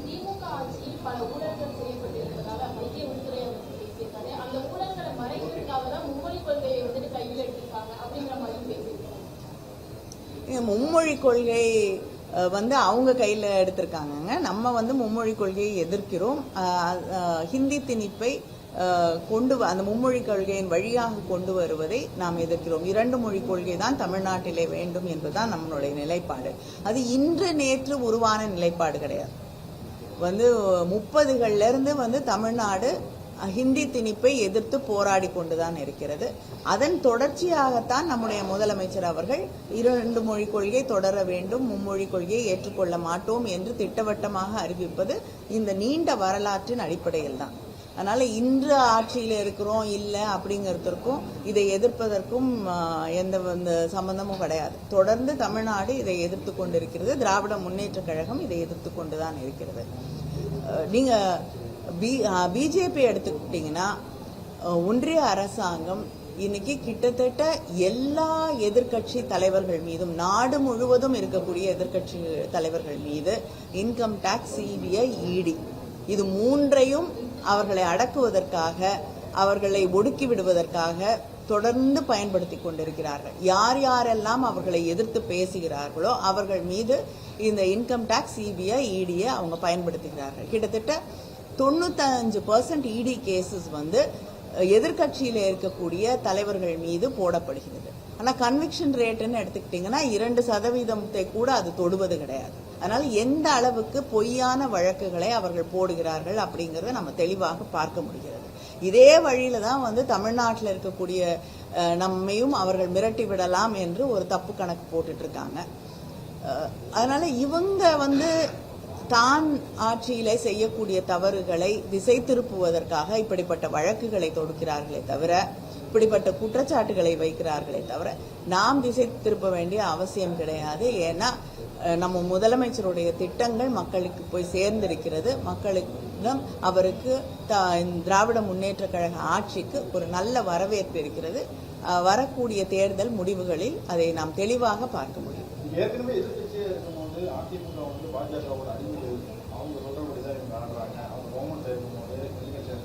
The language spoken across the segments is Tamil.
திமுக ஆட்சியில் பல ஊழல்கள் செய்யப்பட்டிருப்பதாக மத்திய உள்துறை அமைச்சர் பேசியிருக்காரு. அந்த ஊழல்களை மறைக்கிறதுக்காக தான் மும்மொழி கொள்கையை வந்துட்டு கையில் எடுத்திருக்காங்க அப்படிங்கிற மாதிரி பேசியிருக்காங்க. மும்மொழி கொள்கை அவங்க கையில் எடுத்திருக்காங்க. நம்ம மும்மொழி கொள்கையை எதிர்க்கிறோம். ஹிந்தி திணிப்பை அந்த மும்மொழி கொள்கையின் வழியாக கொண்டு வருவதை நாம் எதிர்க்கிறோம். 2 மொழி கொள்கை தான் தமிழ்நாட்டிலே வேண்டும் என்பதுதான் நம்மளுடைய நிலைப்பாடு. அது இன்று நேற்று உருவான நிலைப்பாடு கிடையாது. 30களிலிருந்து இருந்து தமிழ்நாடு ஹிந்தி திணிப்பை எதிர்த்து போராடி கொண்டுதான் இருக்கிறது. அதன் தொடர்ச்சியாகத்தான் நம்முடைய முதலமைச்சர் அவர்கள் 2 மொழி கொள்கை தொடர வேண்டும், மும்மொழி கொள்கையை ஏற்றுக்கொள்ள மாட்டோம் என்று திட்டவட்டமாக அறிவிப்பது இந்த நீண்ட வரலாற்றின் அடிப்படையில் தான். அதனால இன்று ஆட்சியில் இருக்கிறோம் இல்லை அப்படிங்கிறதுக்கும் இதை எதிர்ப்பதற்கும் எந்த சம்பந்தமும் கிடையாது. தொடர்ந்து தமிழ்நாடு இதை எதிர்த்து கொண்டிருக்கிறது. திராவிட முன்னேற்ற கழகம் இதை எதிர்த்து கொண்டுதான் இருக்கிறது. நீங்க பிஜேபி எடுத்துக்கிட்டீங்கன்னா ஒன்றிய அரசாங்கம் இன்னைக்கு கிட்டத்தட்ட எல்லா எதிர்கட்சி தலைவர்கள் மீதும், நாடு முழுவதும் இருக்கக்கூடிய எதிர்கட்சி தலைவர்கள் மீது இன்கம் டாக்ஸ், சிபிஐ, இடி இது 3ஐயும் அவர்களை அடக்குவதற்காக, அவர்களை ஒடுக்கி விடுவதற்காக தொடர்ந்து பயன்படுத்தி கொண்டிருக்கிறார்கள். யார் யாரெல்லாம் அவர்களை எதிர்த்து பேசுகிறார்களோ அவர்கள் மீது இந்த இன்கம் டாக்ஸ், சிபிஐ, இடியை அவங்க பயன்படுத்துகிறார்கள். கிட்டத்தட்ட 95% இடி கேசஸ் எதிர்கட்சியில இருக்கக்கூடிய தலைவர்கள் மீது போடப்படுகிறது. ஆனா கன்விக்ஷன் ரேட்னு எடுத்துக்கிட்டீங்கன்னா 2% கூட அது தொடுவது கிடையாது. அதனால எந்த அளவுக்கு பொய்யான வழக்குகளை அவர்கள் போடுகிறார்கள் அப்படிங்கறத நம்ம தெளிவாக பார்க்க முடிகிறது. இதே வழியில தான் தமிழ்நாட்டில் இருக்கக்கூடிய நம்மையும் அவர்கள் மிரட்டி விடலாம் என்று ஒரு தப்பு கணக்கு போட்டுட்டு இருக்காங்க. அதனால இவங்க தான் ஆட்சியில செய்யக்கூடிய தவறுகளை திசை திருப்புவதற்காக இப்படிப்பட்ட வழக்குகளை தொடுக்கிறார்களே தவிர, இப்படிப்பட்ட குற்றச்சாட்டுகளை வைக்கிறார்களே தவிர நாம் திசை திருப்ப வேண்டிய அவசியம் கிடையாது. ஏன்னா நம்ம முதலமைச்சருடைய திட்டங்கள் மக்களுக்கு போய் சேர்ந்திருக்கிறது. மக்களுக்கு அவருக்கு திராவிட முன்னேற்ற கழக ஆட்சிக்கு ஒரு நல்ல வரவேற்பு இருக்கிறது. வரக்கூடிய தேர்தல் முடிவுகளில் அதை நாம் தெளிவாக பார்க்க முடியும். ஏற்கனவே எதிர்கட்சியா இருக்கும்போது அதிமுக பாஜகவோட அறிவியல் அவங்க சொல்றபடிதான் இவங்க நடக்கிறாங்க. அவங்க கவர்மெண்ட் இருக்கும்போது எதிர்கட்சியா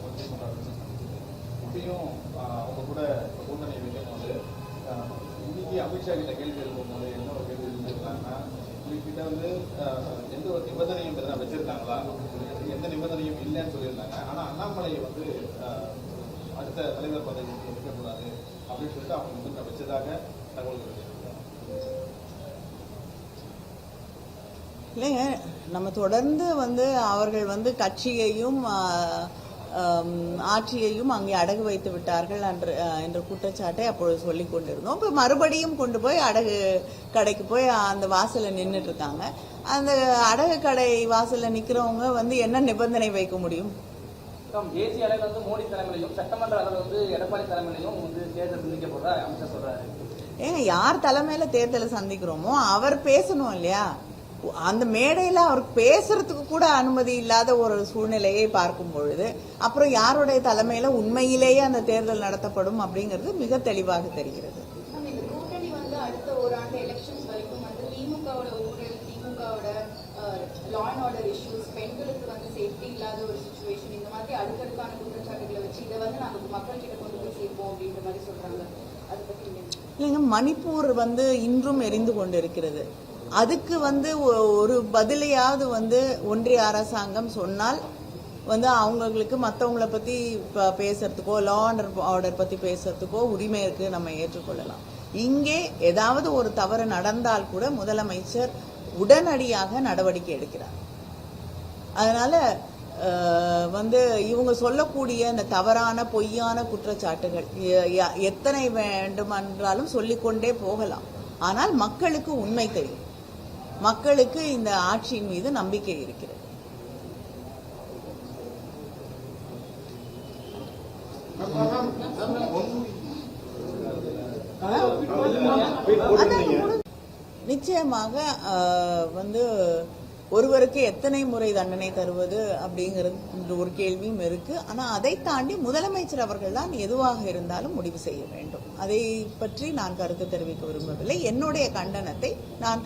இப்பயும் அவங்க கூட கூட்டணி வைக்கும் போது இன்னைக்கு அமித்ஷா கிட்ட கேள்வி எழுப்பும்போது என்ன ஒரு கேள்வி எழுதிருக்காங்கன்னா, உங்ககிட்ட எந்த ஒரு நிபந்தனையும் வச்சிருக்காங்களா, எந்த நிபந்தனையும் இல்லைன்னு சொல்லியிருந்தாங்க. ஆனா அண்ணாமலையை அடுத்த தலைவர் பதவிக்கு இருக்கக்கூடாது அப்படின்னு சொல்லிட்டு அவங்க வச்சதாக தகவல் இருக்கு. இல்லைங்க, நம்ம தொடர்ந்து அவர்கள் கட்சியையும் ஆட்சியையும் அங்கே அடகு வைத்து விட்டார்கள் என்ற குற்றச்சாட்டை அப்பொழுது சொல்லிக் கொண்டிருந்தோம். இப்ப மறுபடியும் கொண்டு போய் அடகு கடைக்கு போய் அந்த வாசல்ல நின்றுட்டு இருக்காங்க. அந்த அடகு கடை வாசல்ல நிக்கிறவங்க என்ன நிபந்தனை வைக்க முடியும்? தேசிய அளவில் மோடி தலைமையிலும் சட்டமன்ற அளவில் எடப்பாடி தலைமையிலும் தேர்தல் சந்திக்க போறதா அமைச்சர் சொல்றாரு. ஏங்க, யார் தலைமையில தேர்தலை சந்திக்கிறோமோ அவர் பேசணும் இல்லையா? அந்த மேடையில அவருக்கு பேசுறதுக்கு கூட அனுமதி இல்லாத ஒரு சூழ்நிலையை பார்க்கும் பொழுது அப்புறம் யாருடைய தலைமையில உண்மையிலேயே அந்த தேர்தல் நடத்தப்படும் அப்படிங்கிறது மிக தெளிவாக தெரிகிறது. இந்த கூட்டணி அடுத்த ஓராண்டு எலெக்ஷன்ஸ் வரைக்கும் திமுகவோட ஊழல், திமுகவோட லா அண்ட் ஆர்டர் இஷ்யூஸ், பெண்களுக்கு சேஃப்டி இல்லாத ஒரு சிச்சுவேஷன், இந்த மாதிரி அடுக்கடுக்கான குற்றச்சாட்டுகளை வச்சு இதை நாங்க மக்கள் கிட்ட கொண்டு போய் சேர்ப்போம் அப்படின்ற மாதிரி சொல்றாங்க. அதை பத்தி இல்லைங்க, மணிப்பூர் இன்றும் எரிந்து கொண்டிருக்கிறது. அதுக்கு ஒரு பதிலையாவது ஒன்றிய அரசாங்கம் சொன்னால் அவங்களுக்கு மற்றவங்களை பத்தி பேசுறதுக்கோ, லா அண்ட் ஆர்டர் பத்தி பேசுறதுக்கோ உரிமை இருக்கு, நம்ம ஏற்றுக்கொள்ளலாம். இங்கே ஏதாவது ஒரு தவறு நடந்தால் கூட முதலமைச்சர் உடனடியாக நடவடிக்கை எடுக்கிறார். அதனால இவங்க சொல்லக்கூடிய அந்த தவறான பொய்யான குற்றச்சாட்டுகள் எத்தனை வேண்டுமென்றாலும் சொல்லிக்கொண்டே போகலாம். ஆனால் மக்களுக்கு உண்மை தெரியும். மக்களுக்கு இந்த ஆட்சியின் மீது நம்பிக்கை இருக்கிறது. நிச்சயமாக ஒருவருக்கு எத்தனை முறை தண்டனை தருவது அப்படிங்கிறது ஒரு கேள்வியும் இருக்கு. ஆனா அதை தாண்டி முதலமைச்சர் அவர்கள் தான் எதுவாக இருந்தாலும் முடிவு செய்ய வேண்டும். அதை பற்றி நான் கருத்து தெரிவிக்க விரும்பவில்லை. என்னுடைய கண்டனத்தை நான்